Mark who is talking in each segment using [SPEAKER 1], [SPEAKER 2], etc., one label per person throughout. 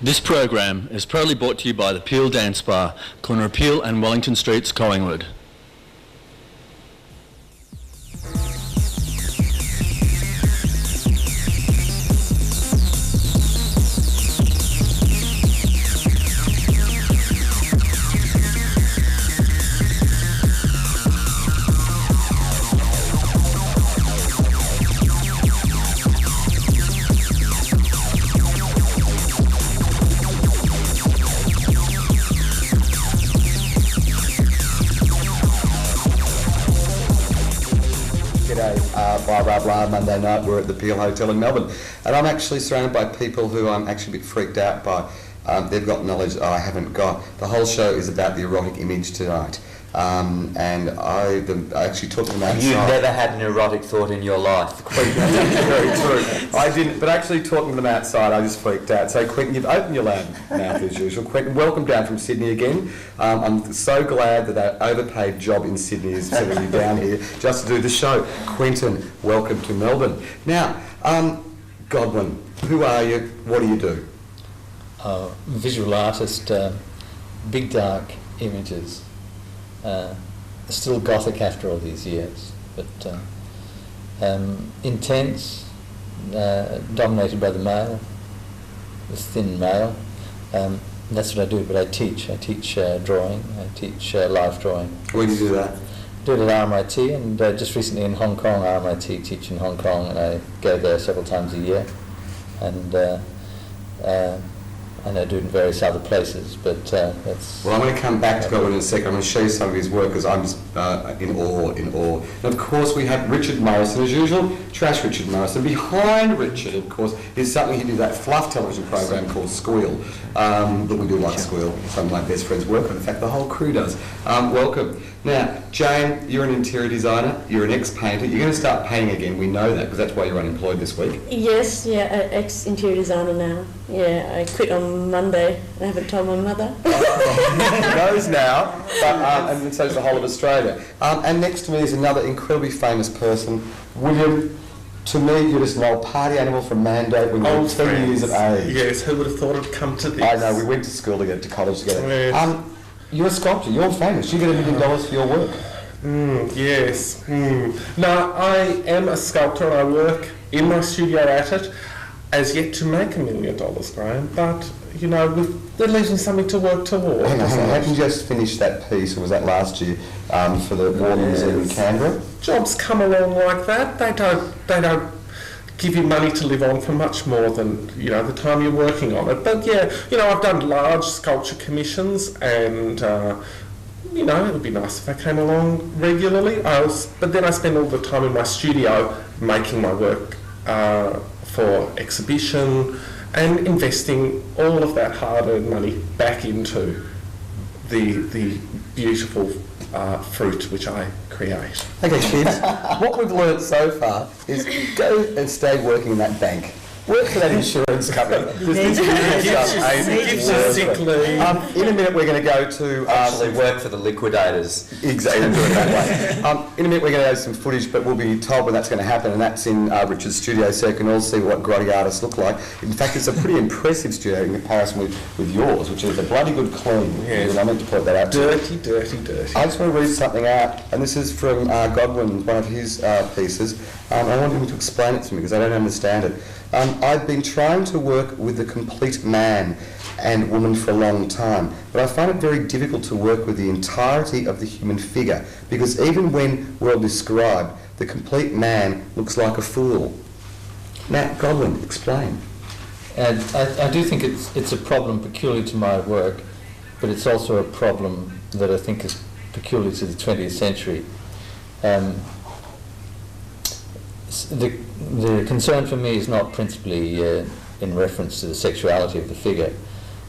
[SPEAKER 1] This program is proudly brought to you by the Peel Dance Bar, corner of Peel and Wellington Streets, Collingwood.
[SPEAKER 2] Blah blah Monday night we're at the Peel Hotel in Melbourne, and I'm actually surrounded by people who I'm actually a bit freaked out by. They've got knowledge I haven't got. The whole show is about the erotic image tonight, and I actually took them outside.
[SPEAKER 3] You've never had an erotic thought in your life.
[SPEAKER 2] Very true. I didn't, but actually talking to them outside, I just freaked out. So Quentin, you've opened your loud mouth as usual. Quentin, welcome down from Sydney again. I'm so glad that that overpaid job in Sydney is sending you down here just to do the show. Quentin, welcome to Melbourne. Now, Godwin, who are you? What do you do?
[SPEAKER 4] Visual artist, big dark images. Still gothic after all these years, but intense, dominated by the male, the thin male. That's what I do, but I teach. I teach drawing, I teach live drawing.
[SPEAKER 2] Where do you do that?
[SPEAKER 4] Do it at RMIT, and just recently in Hong Kong. RMIT teach in Hong Kong, and I go there several times a year, and I do it in various other places, but that's...
[SPEAKER 2] Well, I'm going to come back to Godwin in a second. I'm going to show you some of his work because I'm just in awe. And of course we have Richard Morrison as usual, Trash Richard Morrison. Behind Richard, of course, is something he did, that fluff television program called Squeal. That we do like Squeal. Some of my best friends work on. In fact, the whole crew does. Welcome. Now, Jane, you're an interior designer, you're an ex-painter. You're going to start painting again, we know that, because that's why you're unemployed this week.
[SPEAKER 5] Yes, yeah, ex-interior designer now. Yeah, I quit on Monday. I haven't told my mother.
[SPEAKER 2] She knows now, but, and so does the whole of Australia. And next to me is another incredibly famous person, William. To me, you're just an old party animal from Mandate when you were 10 years of age.
[SPEAKER 6] Yes, who would have thought it'd come to this?
[SPEAKER 2] I know, we went to school together, to college together.
[SPEAKER 6] Yes.
[SPEAKER 2] You're a sculptor, you're famous, you get $1 million for your work.
[SPEAKER 6] Yes. No, I am a sculptor and I work in my studio at it, as yet to make $1 million, Graeme, but, you know, that leaves me something to work towards.
[SPEAKER 2] Hang on, how can you just finish that piece, or was that last year, for the War Museum in Canberra?
[SPEAKER 6] Jobs come along like that. They don't give you money to live on for much more than, you know, the time you're working on it. But yeah, you know, I've done large sculpture commissions, and you know, it would be nice if I came along regularly. But then I spend all the time in my studio making my work for exhibition and investing all of that hard-earned money back into the beautiful fruit which I create.
[SPEAKER 2] Okay, kids, what we've learnt so far is go and stay working in that bank. Work for that insurance company. In a minute we're going to go to...
[SPEAKER 3] Actually work for the liquidators.
[SPEAKER 2] Exactly, do it that way. In a minute we're going to have some footage, but we'll be told when that's going to happen, and that's in Richard's studio, so you can all see what grotty artists look like. In fact, it's a pretty impressive studio in comparison with yours, which is a bloody good clean.
[SPEAKER 6] Yes.
[SPEAKER 2] And I meant to point that out.
[SPEAKER 6] Dirty.
[SPEAKER 2] I just want to read something out, and this is from Godwin, one of his pieces. I want him to explain it to me because I don't understand it. I've been trying to work with the complete man and woman for a long time, but I find it very difficult to work with the entirety of the human figure, because even when well described, the complete man looks like a fool. Now, Godwin, explain.
[SPEAKER 4] And I do think it's a problem peculiar to my work, but it's also a problem that I think is peculiar to the 20th century. The concern for me is not principally in reference to the sexuality of the figure,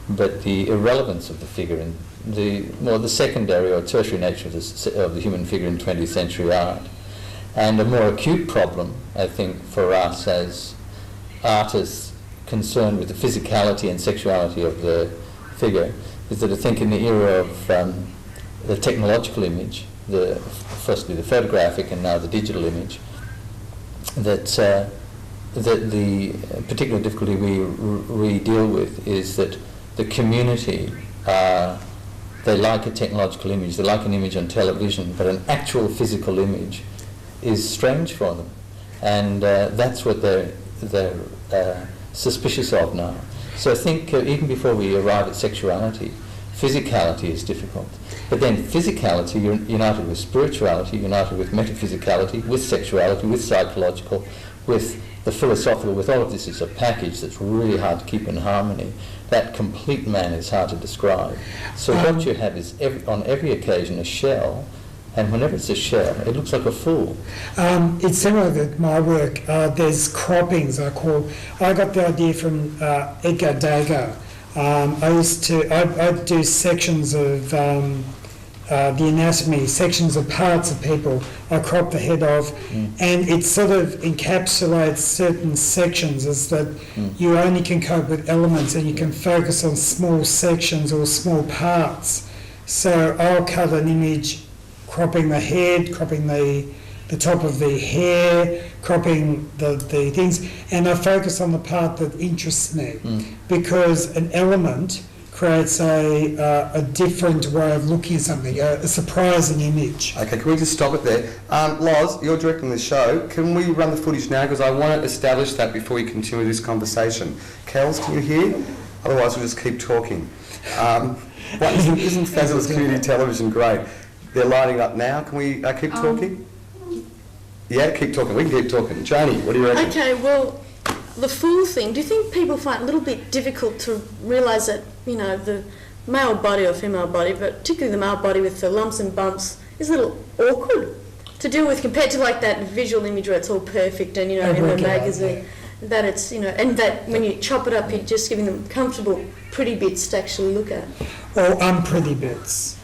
[SPEAKER 4] but the irrelevance of the figure and the secondary or tertiary nature of the human figure in 20th century art. And a more acute problem, I think, for us as artists concerned with the physicality and sexuality of the figure is that I think in the era of the technological image, firstly the photographic and now the digital image, that the particular difficulty we deal with is that the community, they like a technological image, they like an image on television, but an actual physical image is strange for them. And that's what they're suspicious of now. So I think even before we arrive at sexuality, physicality is difficult. But then physicality, you're united with spirituality, united with metaphysicality, with sexuality, with psychological, with the philosophical, with all of this is a package that's really hard to keep in harmony. That complete man is hard to describe. So what you have is on every occasion a shell, and whenever it's a shell, it looks like a fool.
[SPEAKER 7] It's similar to my work. There's croppings. I got the idea from Edgar Degas. I'd do sections of the anatomy, sections of parts of people I crop the head of, and it sort of encapsulates certain sections as that you only can cope with elements and you can focus on small sections or small parts. So I'll cut an image cropping the head, cropping the top of the hair, cropping the things, and I focus on the part that interests me because an element creates a different way of looking at something, a surprising image.
[SPEAKER 2] Okay, can we just stop it there? Loz, you're directing the show. Can we run the footage now? Because I want to establish that before we continue this conversation. Kels, can you hear? Otherwise, we'll just keep talking. Isn't Fabulous Community Television great? They're lining up now. Can we keep talking? Yeah, keep talking. We can keep talking. Janie, what do you reckon?
[SPEAKER 5] Okay, well, the fool thing, do you think people find it a little bit difficult to realise that, you know, the male body or female body, but particularly the male body with the lumps and bumps, is a little awkward to deal with compared to like that visual image where it's all perfect and, you know, in the magazine, that it's, you know, and that when you chop it up, you're just giving them comfortable, pretty bits to actually look at.
[SPEAKER 7] Or unpretty bits.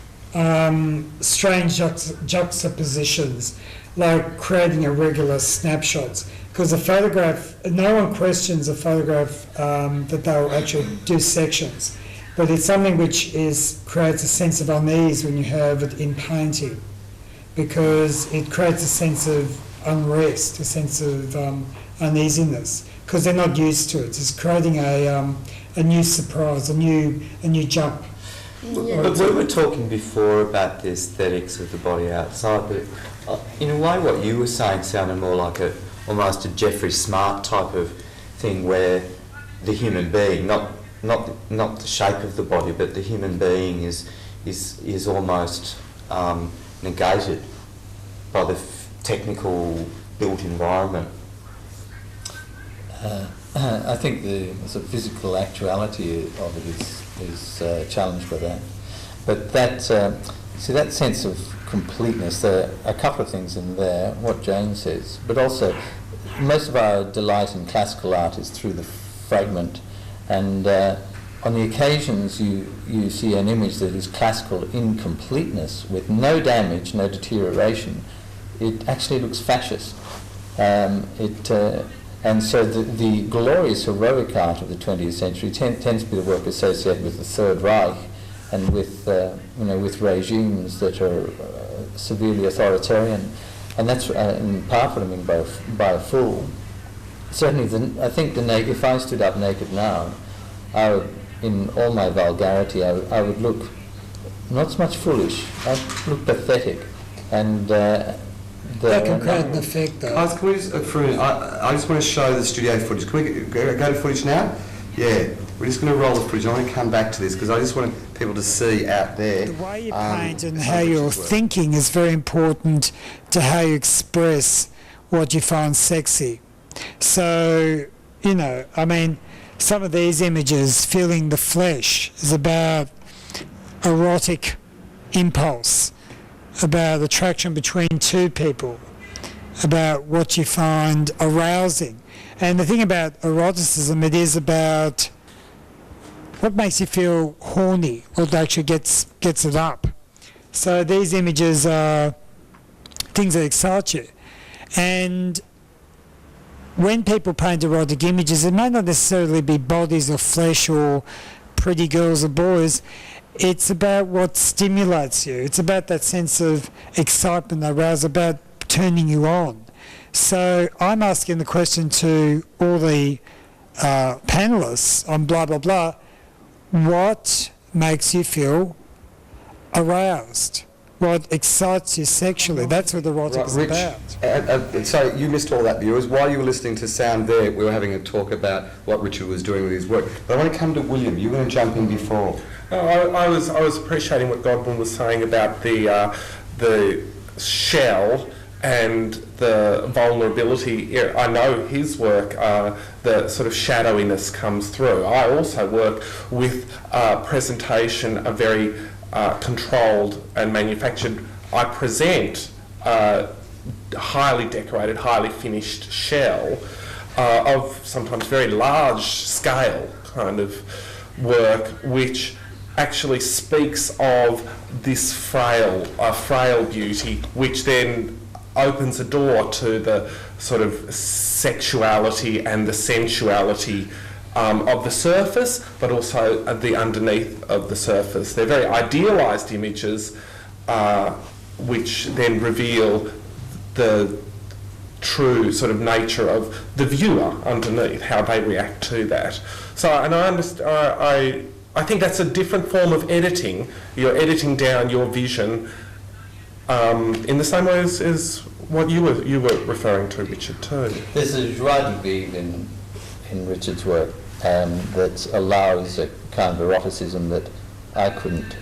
[SPEAKER 7] Strange juxtapositions, like creating irregular snapshots. Because a photograph, no one questions a photograph that they'll actually do sections, but it's something which creates a sense of unease when you have it in painting, because it creates a sense of unrest, a sense of uneasiness, because they're not used to it. It's creating a new surprise, a new jump.
[SPEAKER 5] Yeah.
[SPEAKER 3] But we were talking before about the aesthetics of the body outside, but in a way what you were saying sounded more like almost a Jeffrey Smart type of thing, where the human being, not the shape of the body, but the human being is almost negated by the technical built environment.
[SPEAKER 4] I think the sort of physical actuality of it is challenged by that. But that that sense of completeness, there are a couple of things in there, what Jane says, but also most of our delight in classical art is through the fragment, and on the occasions you see an image that is classical in completeness with no damage, no deterioration. It actually looks fascist. And so the glorious heroic art of the 20th century tends to be the work associated with the Third Reich and with with regimes that are severely authoritarian, and that's in part what I mean by a fool. Certainly, I think if I stood up naked now, I would, in all my vulgarity, I would look not so much foolish. I'd look pathetic, and.
[SPEAKER 7] That can create an effect, though.
[SPEAKER 2] Guys, can we just, I just want to show the studio footage. Can we go to footage now? Yeah, we're just going to roll the footage. I want to come back to this because I just want people to see out there.
[SPEAKER 7] The way you paint and how you're thinking is very important to how you express what you find sexy. So, some of these images, feeling the flesh, is about erotic impulse, about attraction between two people, about what you find arousing. And the thing about eroticism, it is about what makes you feel horny, what actually gets it up. So these images are things that excite you. And when people paint erotic images, it may not necessarily be bodies or flesh or pretty girls or boys. It's about what stimulates you. It's about that sense of excitement, arousal, about turning you on. So I'm asking the question to all the panellists on blah, blah, blah. What makes you feel aroused? What excites you sexually? That's what erotic is
[SPEAKER 2] Rich,
[SPEAKER 7] about.
[SPEAKER 2] sorry, you missed all that, viewers. While you were listening to sound there, we were having a talk about what Richard was doing with his work. But I want to come to William. You were going to jump in before.
[SPEAKER 6] I was appreciating what Godwin was saying about the shell and the vulnerability. I know his work, the sort of shadowiness comes through. I also work with presentation, a very controlled and manufactured. I present highly decorated, highly finished shell of sometimes very large scale kind of work, which actually speaks of this frail beauty, which then opens a door to the sort of sexuality and the sensuality of the surface, but also the underneath of the surface. They're very idealised images, which then reveal the true sort of nature of the viewer underneath, how they react to that. So, and I think that's a different form of editing. You're editing down your vision in the same way as what you were referring to, Richard, too.
[SPEAKER 4] There's a joie de vivre in Richard's work that allows a kind of eroticism that I couldn't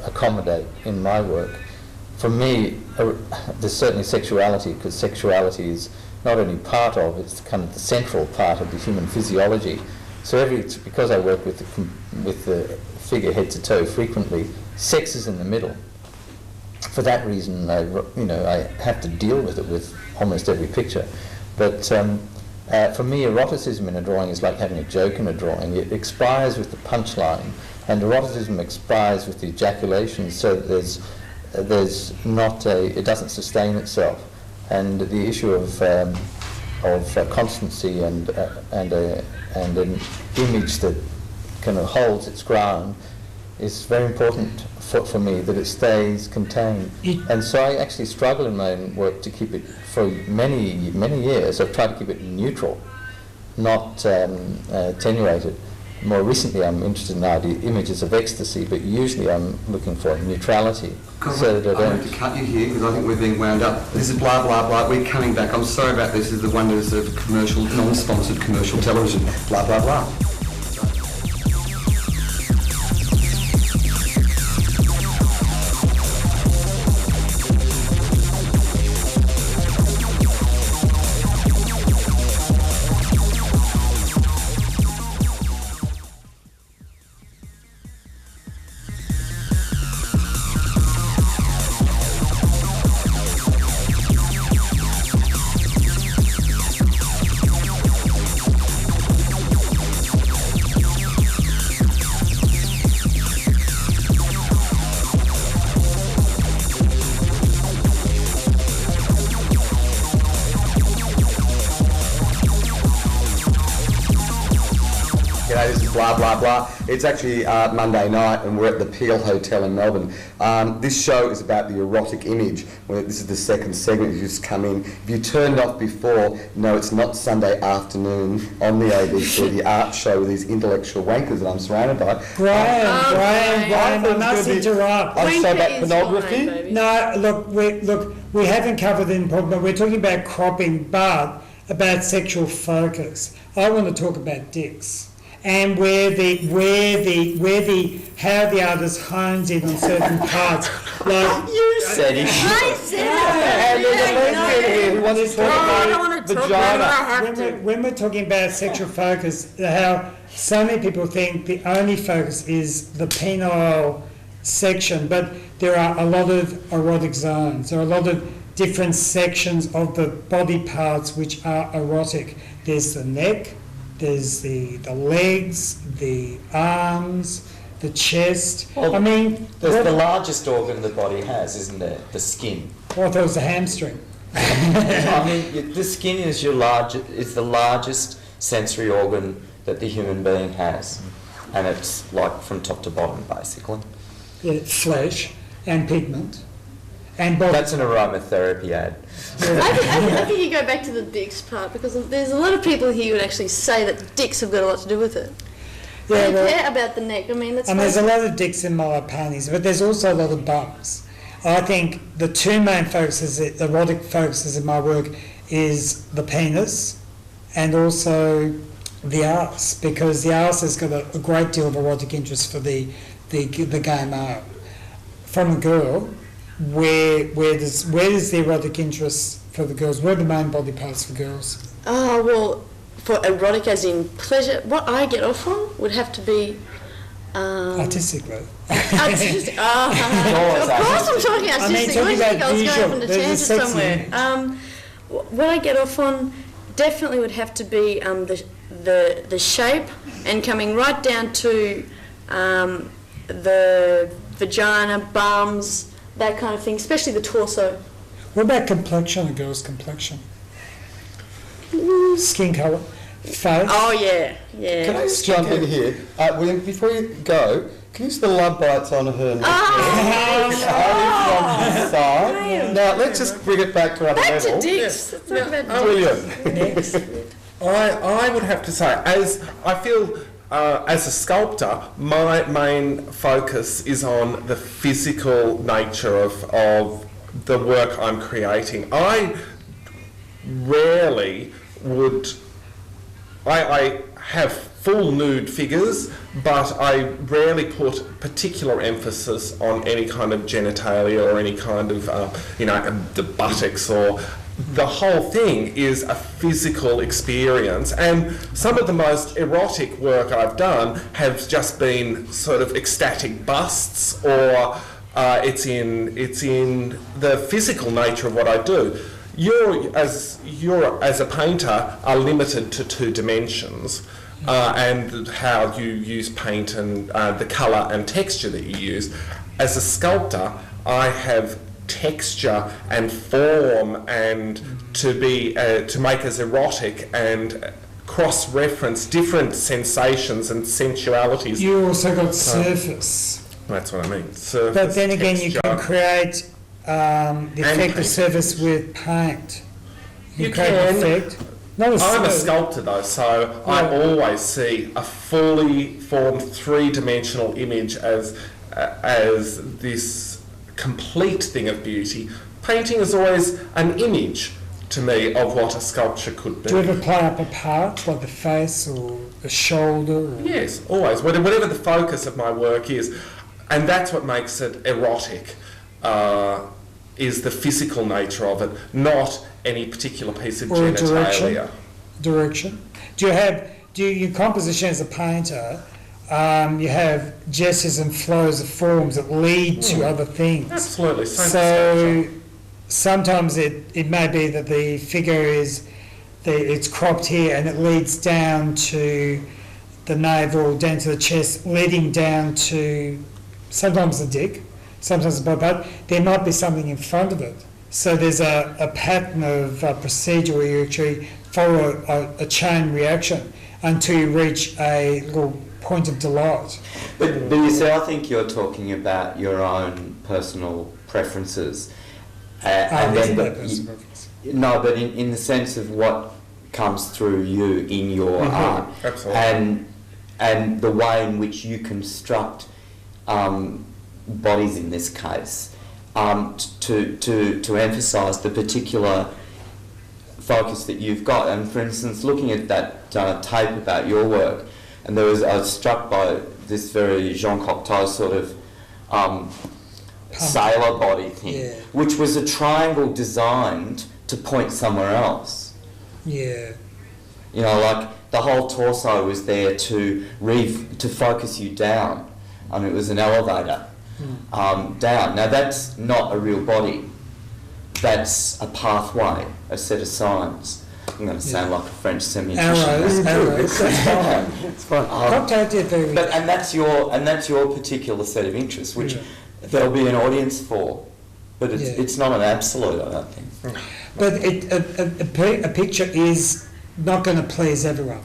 [SPEAKER 4] accommodate in my work. For me, there's certainly sexuality, because sexuality is not only part of, it's kind of the central part of the human physiology. So because I work with the figure head to toe frequently, sex is in the middle. For that reason, I have to deal with it with almost every picture. But for me, eroticism in a drawing is like having a joke in a drawing. It expires with the punchline, and eroticism expires with the ejaculation. So there's not it doesn't sustain itself, and the issue of constancy and an image that kind of holds its ground is very important for me, that it stays contained. And so I actually struggle in my own work to keep it, for many years I've tried to keep it neutral, not attenuated. More recently I'm interested in images of ecstasy, but usually I'm looking for neutrality. So that
[SPEAKER 2] I have to cut you here because I think we're being wound up. This is blah blah blah. We're coming back. I'm sorry about this. This is the wonders of commercial, non-sponsored commercial television. Blah blah blah. Blah, blah, blah. It's actually Monday night and we're at the Peel Hotel in Melbourne. This show is about the erotic image. This is the second segment. You just come in. If you turned off before, no, it's not Sunday afternoon on the ABC, the art show with these intellectual wankers that I'm surrounded by.
[SPEAKER 7] Graeme, I must interrupt.
[SPEAKER 2] I say about pornography?
[SPEAKER 7] No, we haven't covered it in problem, but we're talking about cropping, but about sexual focus. I want to talk about dicks. And how the artist hones in on certain parts. Like
[SPEAKER 3] you said it.
[SPEAKER 5] I said it.
[SPEAKER 2] And there's a lesbian here who wants to talk about vagina.
[SPEAKER 7] When we're talking about sexual focus, how so many people think the only focus is the penile section, but there are a lot of erotic zones. There are a lot of different sections of the body parts which are erotic. There's the neck, there's the legs, the arms, the chest.
[SPEAKER 3] Well,
[SPEAKER 7] I mean,
[SPEAKER 3] there's the largest organ the body has, isn't there? The skin.
[SPEAKER 7] I thought it was the hamstring.
[SPEAKER 3] I mean, the skin is the largest sensory organ that the human being has, and it's like from top to bottom, basically.
[SPEAKER 7] Yeah, flesh and pigment. And body.
[SPEAKER 3] That's an aromatherapy ad.
[SPEAKER 5] I think you go back to the dicks part, because there's a lot of people here who would actually say that dicks have got a lot to do with it.
[SPEAKER 7] Yeah,
[SPEAKER 5] They don't care about the neck. I mean,
[SPEAKER 7] there's a lot of dicks in my panties, but there's also a lot of bums. I think the two main focuses, erotic focuses in my work, is the penis and also the arse, because the arse has got a great deal of erotic interest for the gay male. From a girl, where does the erotic interest for the girls? Where are the main body parts for girls?
[SPEAKER 5] Oh, well, for erotic as in pleasure, what I get off on would have to be...
[SPEAKER 7] Artistically.
[SPEAKER 5] Artistic. Of course I'm talking artistic. I think I was going off on a tangent somewhere. What I get off on definitely would have to be the shape, and coming right down to the vagina, bums, that kind of thing, especially the torso.
[SPEAKER 7] What about complexion, a girl's complexion? Skin colour, face?
[SPEAKER 5] Oh, yeah.
[SPEAKER 2] Can I just jump in here? William, before you go, can you see the love bites on her neck? Side. Now, let's just bring it back to our
[SPEAKER 5] Back
[SPEAKER 2] level.
[SPEAKER 5] to dicks. Let's talk about dicks.
[SPEAKER 2] William.
[SPEAKER 6] I would have to say, as a sculptor, my main focus is on the physical nature of the work I'm creating. I rarely would... I have full nude figures, but I rarely put particular emphasis on any kind of genitalia or any kind of, the buttocks, or... The whole thing is a physical experience, and some of the most erotic work I've done have just been sort of ecstatic busts, or it's in the physical nature of what I do. You're as a painter are limited to two dimensions, and how you use paint and the colour and texture that you use. As a sculptor, I have texture and form, and to make us erotic and cross-reference different sensations and sensualities.
[SPEAKER 7] You also got surface.
[SPEAKER 6] That's what I mean. Surface,
[SPEAKER 7] but then again,
[SPEAKER 6] texture.
[SPEAKER 7] you can create the effect of surface with paint.
[SPEAKER 6] You
[SPEAKER 7] create
[SPEAKER 6] can.
[SPEAKER 7] Effect. Not a
[SPEAKER 6] I'm a
[SPEAKER 7] surface.
[SPEAKER 6] sculptor though, so I always see a fully formed three-dimensional image as this complete thing of beauty. Painting is always an image to me of what a sculpture could be.
[SPEAKER 7] Do you ever play up a part, like the face or the shoulder? Or...
[SPEAKER 6] Yes, always. Whatever the focus of my work is, and that's what makes it erotic, is the physical nature of it, not any particular piece of
[SPEAKER 7] or
[SPEAKER 6] genitalia.
[SPEAKER 7] Direction. Do your composition as a painter? You have gestures and flows of forms that lead to other things.
[SPEAKER 6] Absolutely.
[SPEAKER 7] So sometimes it may be that the figure it's cropped here and it leads down to the navel, down to the chest, leading down to sometimes the dick, sometimes the butt. There might be something in front of it. So there's a pattern of procedure where you actually follow a chain reaction until you reach a little point of delight.
[SPEAKER 3] But you see, I think you're talking about your own personal preferences. No, but in the sense of what comes through you in your art.
[SPEAKER 6] Absolutely.
[SPEAKER 3] And the way in which you construct bodies in this case, to emphasise the particular focus that you've got. And for instance, looking at that tape about your work, and I was struck by this very Jean Cocteau sort of sailor body thing, which was a triangle designed to point somewhere else.
[SPEAKER 7] Yeah.
[SPEAKER 3] You know, like the whole torso was there to focus you down. It was an elevator down. Now that's not a real body. That's a pathway, a set of signs. I'm going to sound like a French semi-nutritionist.
[SPEAKER 7] Arrows.
[SPEAKER 3] It's fine. And that's your particular set of interests, which there'll be an audience for, but it's not an absolute, I don't think.
[SPEAKER 7] But a picture is not going to please everyone.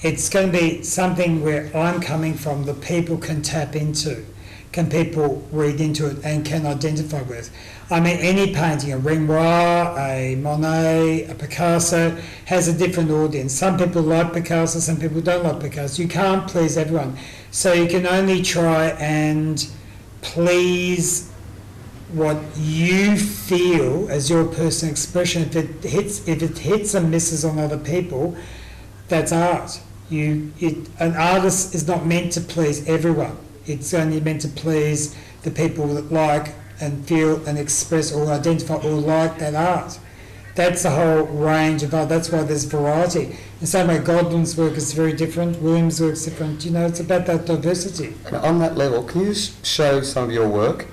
[SPEAKER 7] It's going to be something where I'm coming from that people can tap into. can people read into it and can identify with? I mean, any painting, a Renoir, a Monet, a Picasso, has a different audience. Some people like Picasso, some people don't like Picasso. You can't please everyone. So you can only try and please what you feel as your personal expression. If it hits and misses on other people, that's art. An artist is not meant to please everyone. It's only meant to please the people that like and feel and express or identify or like that art. That's the whole range of art. That's why there's variety. In the same way Godwin's work is very different, Williams' work is different. You know, it's about that diversity.
[SPEAKER 2] And on that level, can you show some of your work,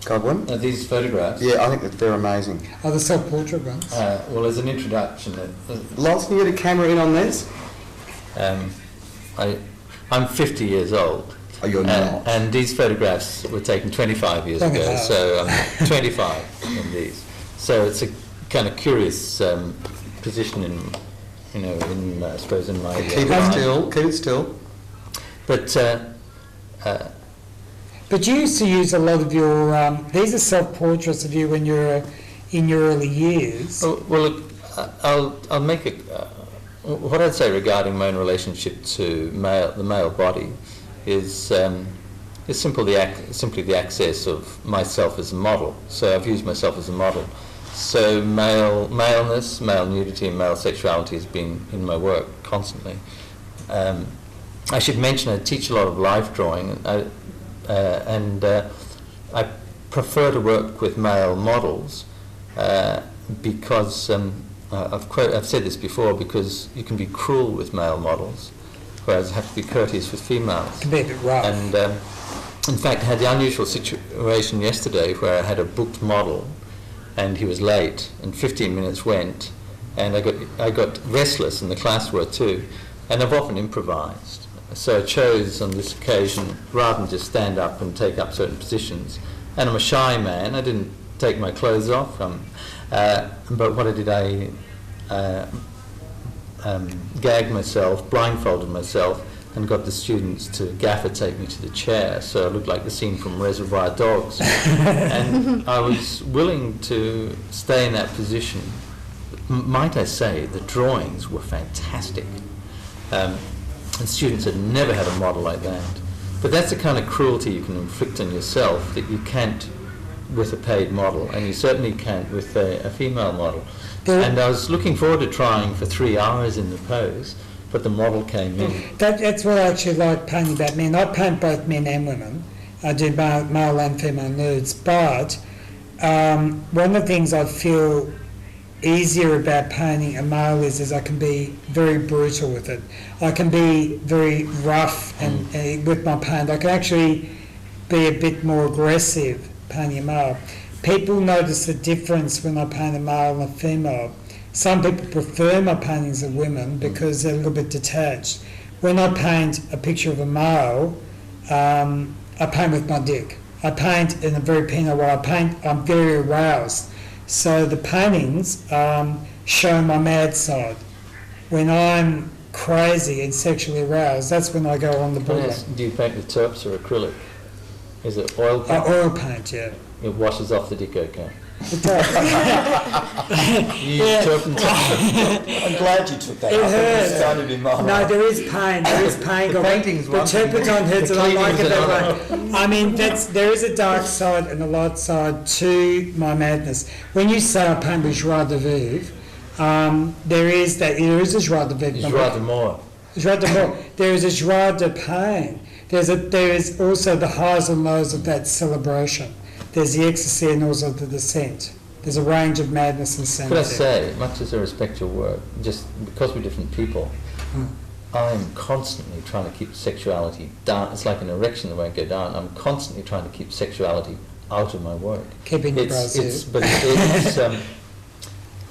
[SPEAKER 2] Godwin?
[SPEAKER 4] These photographs?
[SPEAKER 2] Yeah, I think that they're amazing.
[SPEAKER 7] Oh, the self-portrait ones?
[SPEAKER 4] Well, as an introduction...
[SPEAKER 2] Lots, can you get a camera in on this?
[SPEAKER 4] I'm 50 years old.
[SPEAKER 2] Oh, you're not.
[SPEAKER 4] And these photographs were taken 25 years ago, so I'm 25 in these. So it's a kind of curious position in I suppose in my...
[SPEAKER 2] Keep it still.
[SPEAKER 4] But
[SPEAKER 7] you used to use a lot of your... these are self-portraits of you when you're in your early years.
[SPEAKER 4] Well, look, I'll make it... what I'd say regarding my own relationship to the male body is simply the access of myself as a model. So I've used myself as a model. So maleness, male nudity and male sexuality has been in my work constantly. I should mention I teach a lot of life drawing, and I prefer to work with male models because I've said this before, because you can be cruel with male models, whereas you have to be courteous with females.
[SPEAKER 7] It can be a bit rough.
[SPEAKER 4] And in fact, I had the unusual situation yesterday where I had a booked model, and he was late, and 15 minutes went, and I got restless, and the class were too, and I've often improvised. So I chose on this occasion, rather than just stand up and take up certain positions, and I'm a shy man, I didn't take my clothes off, but what I did, gagged myself, blindfolded myself, and got the students to gaffer tape me to the chair, so I looked like the scene from Reservoir Dogs. And I was willing to stay in that position. Might I say, the drawings were fantastic. And students had never had a model like that. But that's the kind of cruelty you can inflict on yourself that you can't with a paid model, and you certainly can't with a female model. And I was looking forward to trying for 3 hours in the pose, but the model came in.
[SPEAKER 7] That's what I actually like painting about men. I paint both men and women. I do male and female nudes, but one of the things I feel easier about painting a male is I can be very brutal with it. I can be very rough and with my paint. I can actually be a bit more aggressive painting a male. People notice the difference when I paint a male and a female. Some people prefer my paintings of women because they're a little bit detached. When I paint a picture of a male, I paint with my dick. I paint in a very penile way. I'm very aroused. So the paintings show my mad side. When I'm crazy and sexually aroused, that's when I go on the border.
[SPEAKER 4] Do you paint with turps or acrylic? Is it oil paint?
[SPEAKER 7] Oil paint, yeah.
[SPEAKER 4] It washes off the dick, okay.
[SPEAKER 7] It does.
[SPEAKER 4] You use turpentine.
[SPEAKER 3] I'm glad you took that
[SPEAKER 7] It
[SPEAKER 3] up.
[SPEAKER 7] hurts.
[SPEAKER 3] It started in my
[SPEAKER 7] No, there is pain. There is pain.
[SPEAKER 3] The painting's
[SPEAKER 7] The
[SPEAKER 3] one thing.
[SPEAKER 7] turpentine hurts,
[SPEAKER 4] The
[SPEAKER 7] and I like it
[SPEAKER 4] cleaning's
[SPEAKER 7] that way. I mean, there is a dark side and a light side to my madness. When you say I paint with joie de vivre, there is a joie de vivre.
[SPEAKER 4] Joie de mort.
[SPEAKER 7] Joie de mort. There is a joie de pain. There is also the highs and lows of that celebration. There's the ecstasy and also the descent. There's a range of madness and sanity.
[SPEAKER 4] Could I say, much as I respect your work, just because we're different people, I'm constantly trying to keep sexuality down. It's like an erection that won't go down. I'm constantly trying to keep sexuality out of my work.
[SPEAKER 7] Keeping your brows here.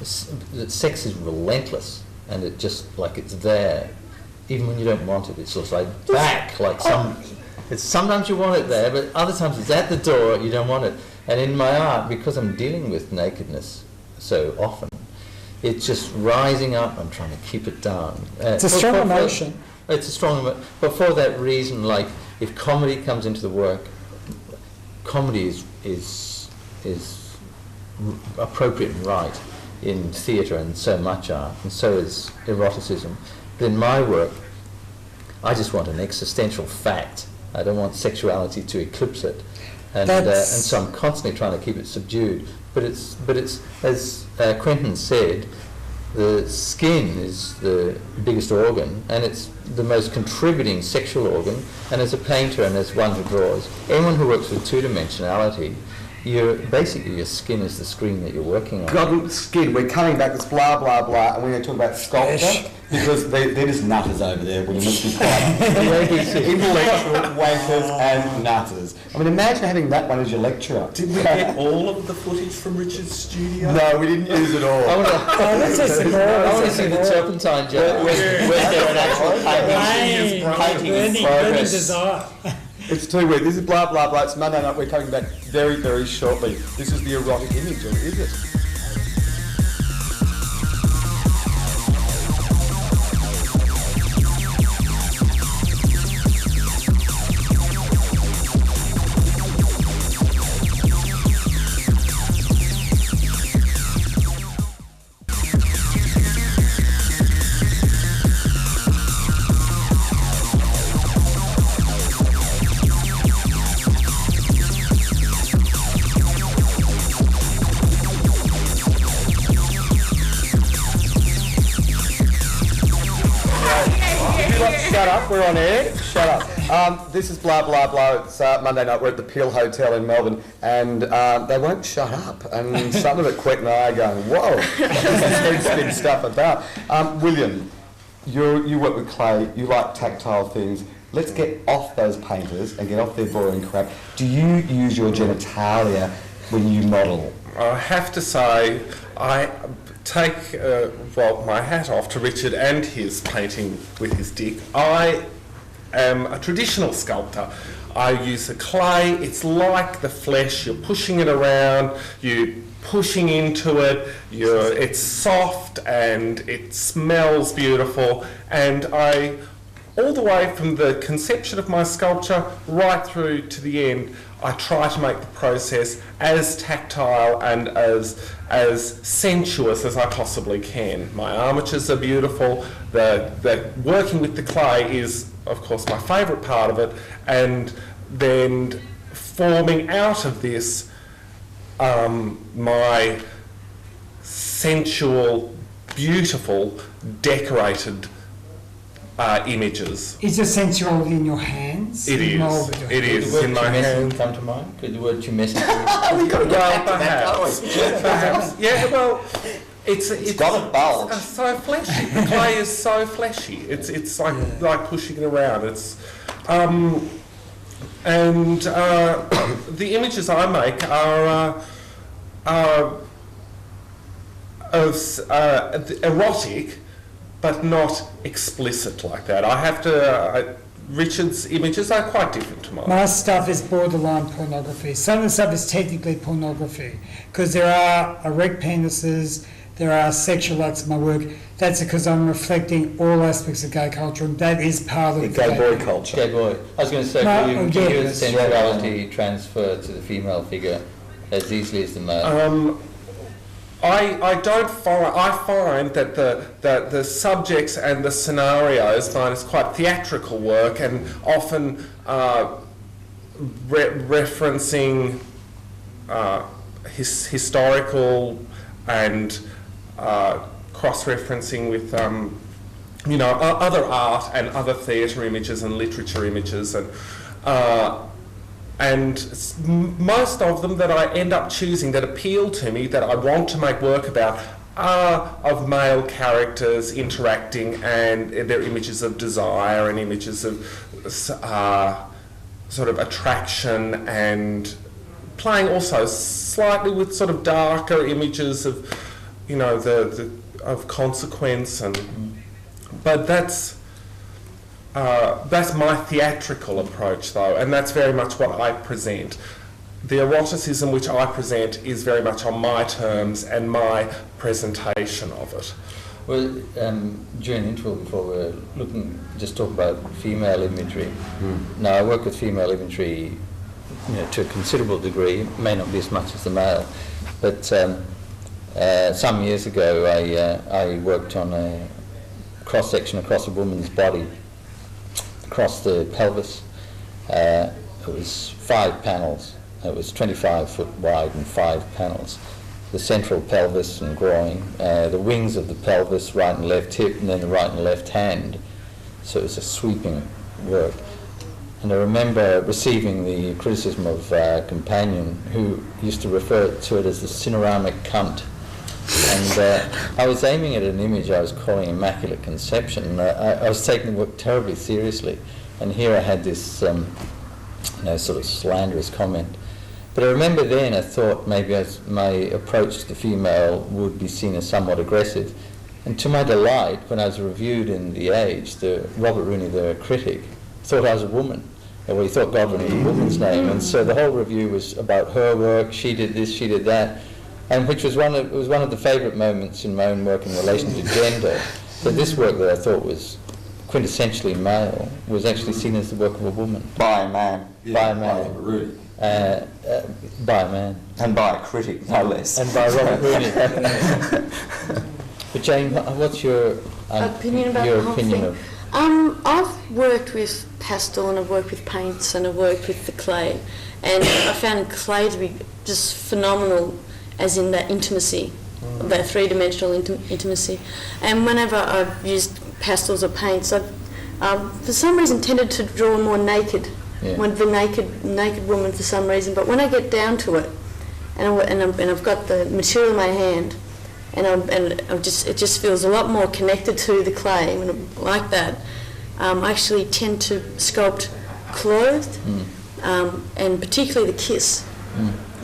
[SPEAKER 4] Sex is relentless, and it just like it's there, even when you don't want it. It's just like back, like some. It's sometimes you want it there, but other times it's at the door. You don't want it. And in my art, because I'm dealing with nakedness so often, it's just rising up. I'm trying to keep it down.
[SPEAKER 7] It's a strong emotion.
[SPEAKER 4] It's a strong emotion. But for that reason, like if comedy comes into the work, comedy is appropriate and right in theatre and so much art, and so is eroticism. But in my work, I just want an existential fact. I don't want sexuality to eclipse it, and so I'm constantly trying to keep it subdued. But it's as Quentin said, the skin is the biggest organ, and it's the most contributing sexual organ. And as a painter and as one who draws, anyone who works with two-dimensionality, basically your skin is the screen that you're working on.
[SPEAKER 2] Godwin, skin, we're coming back, it's blah, blah, blah, and we're going to talk about sculpture, because they're just nutters over there, when you must be quiet. Intellectual wankers and nutters. I mean, imagine having that one as your lecturer.
[SPEAKER 6] Did we get all of the footage from Richard's studio?
[SPEAKER 2] No, we didn't use it all.
[SPEAKER 4] I want to see the turpentine joke. Where's there an actual painting in progress?
[SPEAKER 2] It's too weird. This is blah, blah, blah. It's Monday night. We're coming back very, very shortly. This is the erotic image, or is it? Shut up, we're on air. Shut up. This is blah, blah, blah. It's Monday night. We're at the Peel Hotel in Melbourne, and they won't shut up. And some of it, Quentin and I are going, whoa, this is big stuff about. William, you work with clay, you like tactile things. Let's get off those painters and get off their boring crap. Do you use your genitalia when you model?
[SPEAKER 6] I have to say, I take my hat off to Richard and his painting with his dick. I am a traditional sculptor. I use the clay. It's like the flesh. You're pushing it around. You're pushing into it. It's soft and it smells beautiful. And I, all the way from the conception of my sculpture right through to the end, I try to make the process as tactile and as sensuous as I possibly can. My armatures are beautiful. The working with the clay is, of course, my favourite part of it, and then forming out of this my sensual, beautiful, decorated images.
[SPEAKER 7] Is the sensuality in your hands?
[SPEAKER 6] It is. It is in my hands.
[SPEAKER 4] Come to mind? Could the word tumescent?
[SPEAKER 6] Perhaps. Yeah. Well, it's
[SPEAKER 2] got a bulge.
[SPEAKER 6] So fleshy. The clay is so fleshy. It's like pushing it around. It's and the images I make are erotic, but not explicit like that. I have to. Richard's images are quite different to mine.
[SPEAKER 7] My stuff is borderline pornography. Some of the stuff is technically pornography because there are erect penises, there are sexual acts in my work. That's because I'm reflecting all aspects of gay culture, and that is part of the
[SPEAKER 2] gay boy culture.
[SPEAKER 4] Gay boy. I was going to say, can you the sensuality transfer to the female figure as easily as the male?
[SPEAKER 6] I don't find. I find that the subjects and the scenarios mine is quite theatrical work, and often referencing historical and cross-referencing with other art and other theatre images and literature images, and most of them that I end up choosing that appeal to me, that I want to make work about, are of male characters interacting, and they're images of desire and images of sort of attraction, and playing also slightly with sort of darker images of, of consequence, but that's my theatrical approach, though, and that's very much what I present. The eroticism which I present is very much on my terms and my presentation of it.
[SPEAKER 4] Well, during the interval before we're talking about female imagery. Now, I work with female imagery to a considerable degree. It may not be as much as the male, but some years ago I worked on a cross-section across a woman's body, across the pelvis. It was 5 panels. It was 25 foot wide and 5 panels. The central pelvis and groin, the wings of the pelvis, right and left hip, and then the right and left hand. So it was a sweeping work. And I remember receiving the criticism of a companion who used to refer to it as the cineramic cunt. And I was aiming at an image I was calling Immaculate Conception. And I was taking the work terribly seriously. And here I had this sort of slanderous comment. But I remember then I thought maybe my approach to the female would be seen as somewhat aggressive. And to my delight, when I was reviewed in The Age, Robert Rooney, the critic, thought I was a woman. Well, he thought Godwin was a woman's name. And so the whole review was about her work, she did this, she did that, and which was one of the favourite moments in my own work in relation to gender. That this work that I thought was quintessentially male was actually seen as the work of a woman.
[SPEAKER 3] By a man.
[SPEAKER 4] By a man.
[SPEAKER 2] Really?
[SPEAKER 4] By a man.
[SPEAKER 3] And by a critic, no less.
[SPEAKER 4] And by Robert Rooney. But Jane, what's your
[SPEAKER 5] opinion about
[SPEAKER 4] your
[SPEAKER 5] the whole
[SPEAKER 4] opinion
[SPEAKER 5] thing?
[SPEAKER 4] of?
[SPEAKER 5] I've worked with pastel and I've worked with paints and I've worked with the clay, and I found clay to be just phenomenal, as in that intimacy, that three-dimensional intimacy. And whenever I've used pastels or paints, I've for some reason tended to draw more naked, the naked woman for some reason. But when I get down to it, and I've got the material in my hand, it just feels a lot more connected to the clay. When I'm like that, I actually tend to sculpt clothed, and particularly the kiss.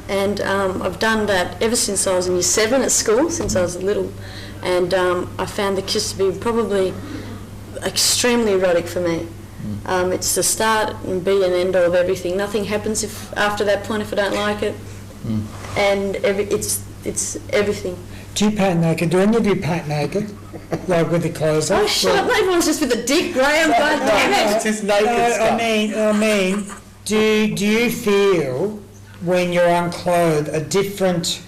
[SPEAKER 5] And I've done that ever since I was in Year 7 at school, since I was little, and I found the kiss to be probably extremely erotic for me. It's the start and be and end all of everything. Nothing happens after that point if I don't like it, and it's everything.
[SPEAKER 7] Do you paint naked? Do any of you paint naked? Like with the clothes on?
[SPEAKER 5] Oh, shut up! Everyone's just with a dick, Graeme. God damn it!
[SPEAKER 3] It's his naked stuff.
[SPEAKER 7] I mean, do you feel when you're unclothed a different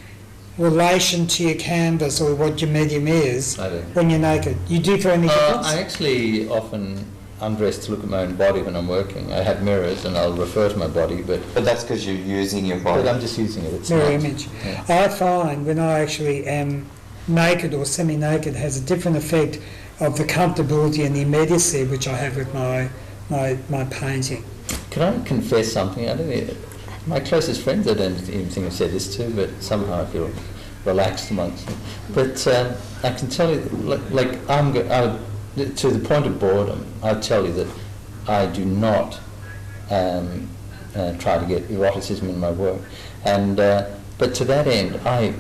[SPEAKER 7] relation to your canvas or what your medium is when you're naked? You do feel any difference?
[SPEAKER 4] I actually often undress to look at my own body when I'm working. I have mirrors and I'll refer to my body, but
[SPEAKER 3] that's because you're using your body.
[SPEAKER 4] But I'm just using it. It's
[SPEAKER 7] mirror
[SPEAKER 4] not,
[SPEAKER 7] image.
[SPEAKER 4] Yeah.
[SPEAKER 7] I find when I actually am naked or semi-naked has a different effect of the comfortability and the immediacy which I have with my painting.
[SPEAKER 4] Can I confess something? I don't know, my closest friends I don't even think I've said this to, but somehow I feel relaxed amongst them. But I can tell you, to the point of boredom, I tell you that I do not try to get eroticism in my work, and but to that end, I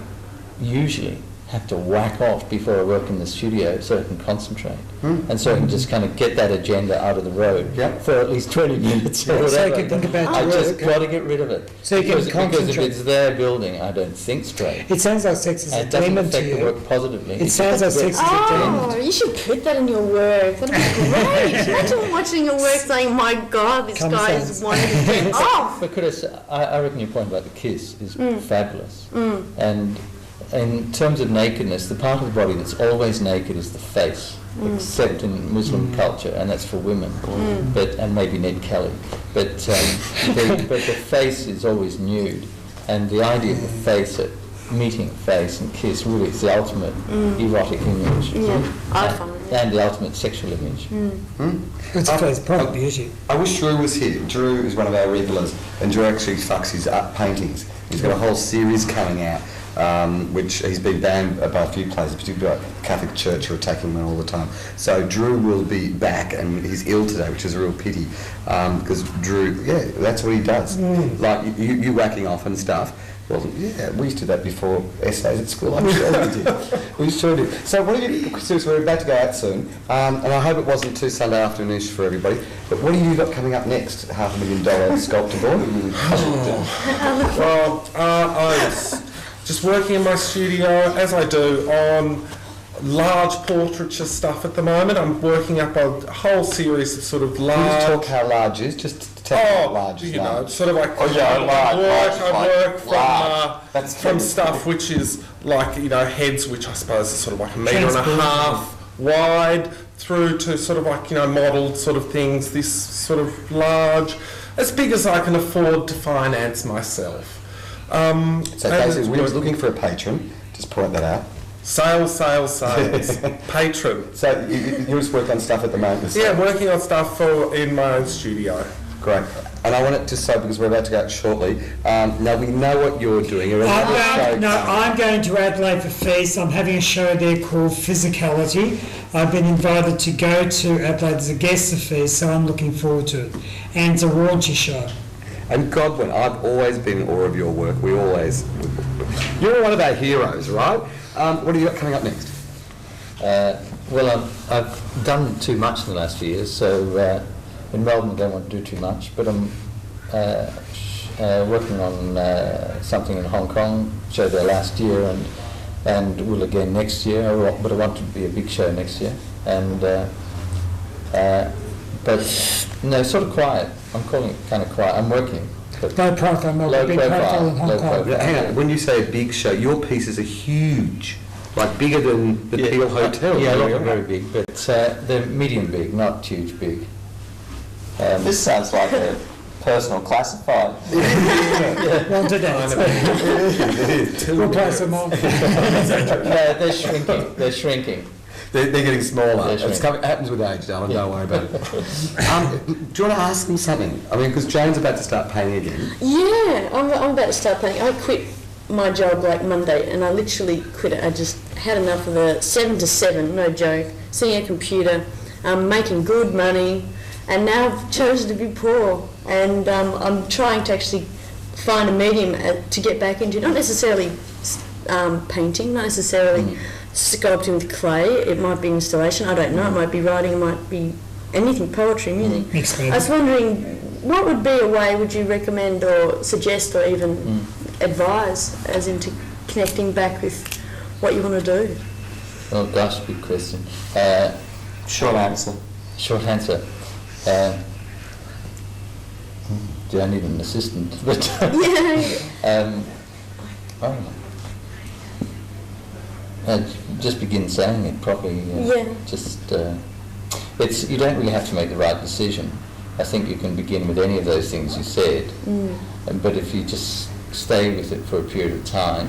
[SPEAKER 4] usually have to whack off before I work in the studio so I can concentrate, and so I can just kind of get that agenda out of the road for at least 20 minutes or whatever.
[SPEAKER 7] So you can think about
[SPEAKER 4] I
[SPEAKER 7] your
[SPEAKER 4] just
[SPEAKER 7] work.
[SPEAKER 4] got to get rid of it.
[SPEAKER 7] So you can
[SPEAKER 4] because if
[SPEAKER 7] concentrate.
[SPEAKER 4] it's their building, I don't think straight.
[SPEAKER 7] It sounds like sex is
[SPEAKER 4] And
[SPEAKER 7] a
[SPEAKER 4] it doesn't
[SPEAKER 7] demon to
[SPEAKER 4] affect the
[SPEAKER 7] you.
[SPEAKER 4] work positively.
[SPEAKER 7] It sounds like sex is a
[SPEAKER 5] Oh,
[SPEAKER 7] demon.
[SPEAKER 5] you should put that in your work. That'd be great. Imagine watching your work saying, my God, this
[SPEAKER 7] Common
[SPEAKER 5] guy
[SPEAKER 7] sense.
[SPEAKER 5] is wanting to get off.
[SPEAKER 4] But could I say, I reckon your point about the kiss is fabulous. And in terms of nakedness, the part of the body that's always naked is the face, except in Muslim culture, and that's for women, and maybe Ned Kelly. But the face is always nude, and the idea of the face, meeting face and kiss, really is the ultimate erotic image.
[SPEAKER 5] I find it.
[SPEAKER 4] And the ultimate sexual image.
[SPEAKER 7] It's a product beauty.
[SPEAKER 2] I wish Drew was here. Drew is one of our regulars, and Drew actually fucks his art paintings. He's got a whole series coming out, which he's been banned by a few places, particularly like the Catholic Church, who are attacking him all the time. So Drew will be back, and he's ill today, which is a real pity, because Drew, that's what he does. Like you whacking off and stuff. Well, yeah, we used to do that before essays at school. I'm sure we did. We sure did. So what are you? So we're about to go out soon, and I hope it wasn't too Sunday afternoonish for everybody. But what have you got coming up next? $500,000 sculptor board.
[SPEAKER 6] Well, I'm just working in my studio, as I do, on large portraiture stuff at the moment. I'm working up a whole series of sort of
[SPEAKER 2] Can you
[SPEAKER 6] large...
[SPEAKER 2] just talk how large is? Just large is
[SPEAKER 6] you know,
[SPEAKER 2] large.
[SPEAKER 6] sort of like
[SPEAKER 2] large,
[SPEAKER 6] I work
[SPEAKER 2] That's
[SPEAKER 6] from stuff which is like, you know, heads which I suppose is sort of like 1.5 meters wide, through to sort of like, you know, modelled sort of things, this sort of large, as big as I can afford to finance myself.
[SPEAKER 2] So basically, William's looking for a patron. Just point that out.
[SPEAKER 6] Sales. Patron.
[SPEAKER 2] So you just work on stuff at the moment?
[SPEAKER 6] Yeah, working on stuff in my own studio.
[SPEAKER 2] Great. And I want it to say, because we're about to go out shortly, now we know what you're doing.
[SPEAKER 7] I'm going to Adelaide for Feast. I'm having a show there called Physicality. I've been invited to go to Adelaide as a guest of Feast, so I'm looking forward to it. And it's a raunchy show.
[SPEAKER 2] And Godwin, I've always been in awe of your work. You're one of our heroes, right? What have you got coming up next?
[SPEAKER 4] Well, I've done too much in the last few years, so in Melbourne I don't want to do too much, but I'm working on something in Hong Kong, show there last year and will again next year, but I want it to be a big show next year. And but no, sort of quiet. I'm calling it kind of quiet. I'm working.
[SPEAKER 7] Low profile, big profile in Hong Kong.
[SPEAKER 2] Hang on, when you say a big show, your pieces are huge, like bigger than the Peel Hotel.
[SPEAKER 4] Yeah, not very big, but they're medium big, not huge big.
[SPEAKER 3] This sounds like a personal classified.
[SPEAKER 7] Well, today. We'll place them on.
[SPEAKER 4] No, they're shrinking.
[SPEAKER 2] They're getting smaller.
[SPEAKER 4] They're
[SPEAKER 2] It happens with age, darling. Don't worry about it. Do you want to ask them something? I mean, because Jane's about to start painting again.
[SPEAKER 5] Yeah, I'm about to start painting. I quit my job like Monday, and I literally quit it. I just had enough of the 7 to 7, no joke, sitting at a computer, making good money, and now I've chosen to be poor. And I'm trying to actually find a medium to get back into, not necessarily painting, not necessarily sculpting with clay. It might be installation, I don't know, it might be writing, it might be anything, poetry, music. I was wondering, what would be a way would you recommend or suggest or even advise as into connecting back with what you want to do?
[SPEAKER 4] Oh gosh, big question.
[SPEAKER 3] Short answer.
[SPEAKER 4] Short answer. Do I need an assistant? But just begin saying it properly. It's you don't really have to make the right decision. I think you can begin with any of those things you said, but if you just stay with it for a period of time,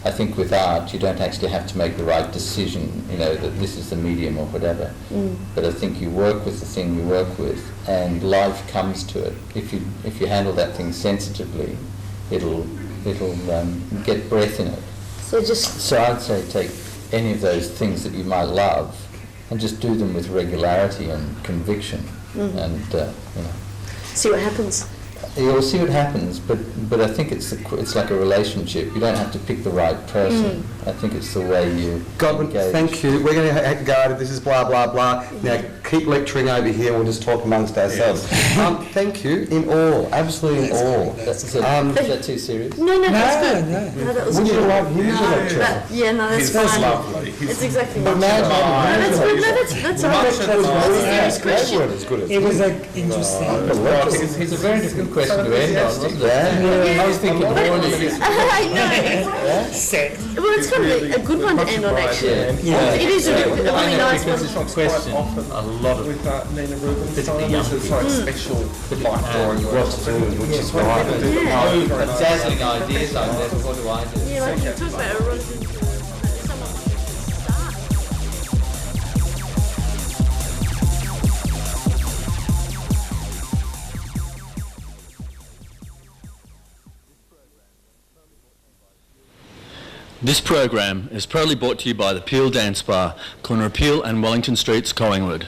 [SPEAKER 4] I think with art you don't actually have to make the right decision, you know, that this is the medium or whatever. But I think you work with the thing you work with, and life comes to it. If you handle that thing sensitively, it'll get breath in it. So I'd say take any of those things that you might love and just do them with regularity and conviction, and
[SPEAKER 5] See what happens.
[SPEAKER 4] You'll see what happens, but I think it's like a relationship. You don't have to pick the right person. I think it's the way you
[SPEAKER 2] Godwin,
[SPEAKER 4] engage.
[SPEAKER 2] thank you. We're going to go. This is blah blah blah. Now keep lecturing over here. We'll just talk amongst ourselves. Thank you. In awe, absolutely in awe.
[SPEAKER 4] Is that too serious?
[SPEAKER 5] No, that's good. No, that was
[SPEAKER 2] Would
[SPEAKER 5] good.
[SPEAKER 2] you like him to lecture?
[SPEAKER 6] He's
[SPEAKER 5] That's fine.
[SPEAKER 6] lovely.
[SPEAKER 5] It's exactly
[SPEAKER 2] But
[SPEAKER 5] what
[SPEAKER 2] now
[SPEAKER 5] that's good. No, that's all right. That's a serious question.
[SPEAKER 2] as good as
[SPEAKER 7] It was interesting.
[SPEAKER 4] It's a very difficult question to end on, wasn't it? I was thinking more than
[SPEAKER 5] I know. Well, it's kind of a good one to end on, actually. It is a really nice one.
[SPEAKER 4] because it's a question. A lot of
[SPEAKER 6] With Nina Rubinstein,
[SPEAKER 4] young
[SPEAKER 6] it's like special like drawing
[SPEAKER 2] what to do, which is right.
[SPEAKER 4] dazzling ideas like that. What do I do?
[SPEAKER 5] Yeah, like you talk about erotic.
[SPEAKER 1] This program is proudly brought to you by the Peel Dance Bar, corner of Peel and Wellington Streets, Collingwood.